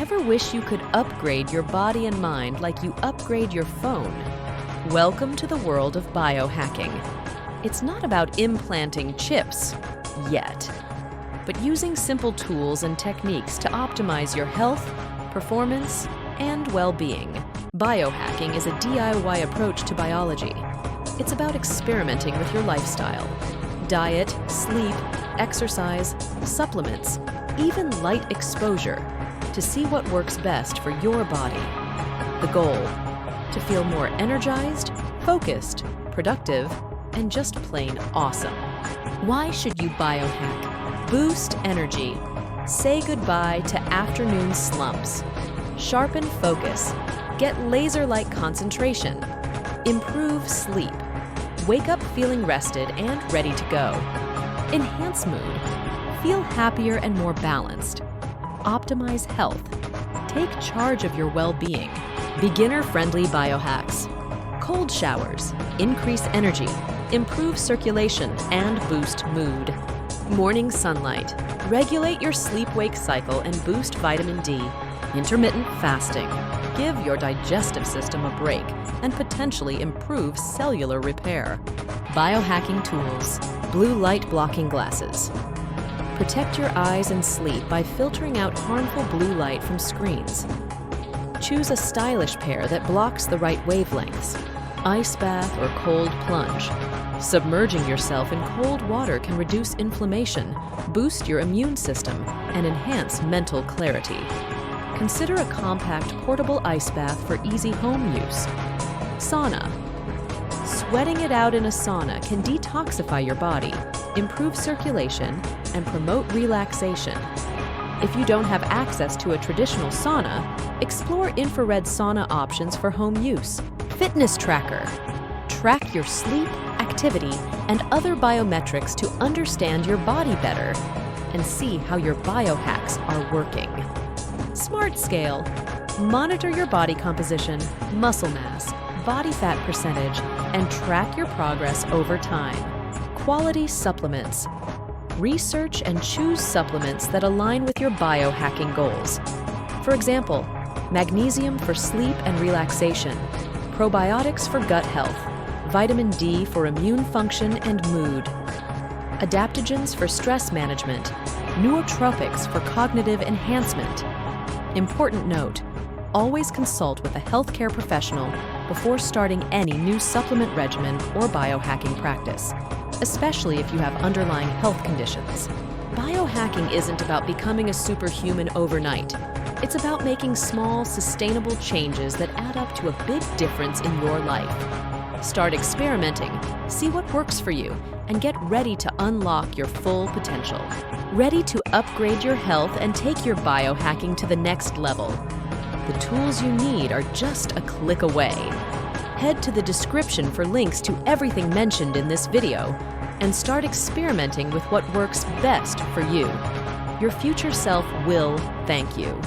Ever wish you could upgrade your body and mind like you upgrade your phone? Welcome to the world of biohacking. It's not about implanting chips, yet, but using simple tools and techniques to optimize your health, performance, and well-being. Biohacking is a DIY approach to biology. It's about experimenting with your lifestyle, diet, sleep, exercise, supplements, even light exposure, to see what works best for your body. The goal: to feel more energized, focused, productive, and just plain awesome. Why should you biohack? Boost energy. Say goodbye to afternoon slumps. Sharpen focus. Get laser-like concentration. Improve sleep. Wake up feeling rested and ready to go. Enhance mood. Feel happier and more balanced. Optimize health. Take charge of your well-being. Beginner-friendly biohacks. Cold showers. Increase energy. Improve circulation and boost mood. Morning sunlight. Regulate your sleep-wake cycle and boost vitamin D. Intermittent fasting. Give your digestive system a break and potentially improve cellular repair. Biohacking tools. Blue light blocking glasses. Protect your eyes and sleep by filtering out harmful blue light from screens. Choose a stylish pair that blocks the right wavelengths. Ice bath or cold plunge. Submerging yourself in cold water can reduce inflammation, boost your immune system, and enhance mental clarity. Consider a compact portable ice bath for easy home use. Sauna. Sweating it out in a sauna can detoxify your body, improve circulation, and promote relaxation. If you don't have access to a traditional sauna, explore infrared sauna options for home use. Fitness tracker. Track your sleep, activity, and other biometrics to understand your body better and see how your biohacks are working. Smart scale. Monitor your body composition, muscle mass, body fat percentage, and track your progress over time. Quality supplements. Research and choose supplements that align with your biohacking goals. For example, magnesium for sleep and relaxation, probiotics for gut health, vitamin D for immune function and mood, adaptogens for stress management, nootropics for cognitive enhancement. Important note: always consult with a healthcare professional before starting any new supplement regimen or biohacking practice, especially if you have underlying health conditions. Biohacking isn't about becoming a superhuman overnight. It's about making small, sustainable changes that add up to a big difference in your life. Start experimenting, see what works for you, and get ready to unlock your full potential. Ready to upgrade your health and take your biohacking to the next level. The tools you need are just a click away. Head to the description for links to everything mentioned in this video and start experimenting with what works best for you. Your future self will thank you.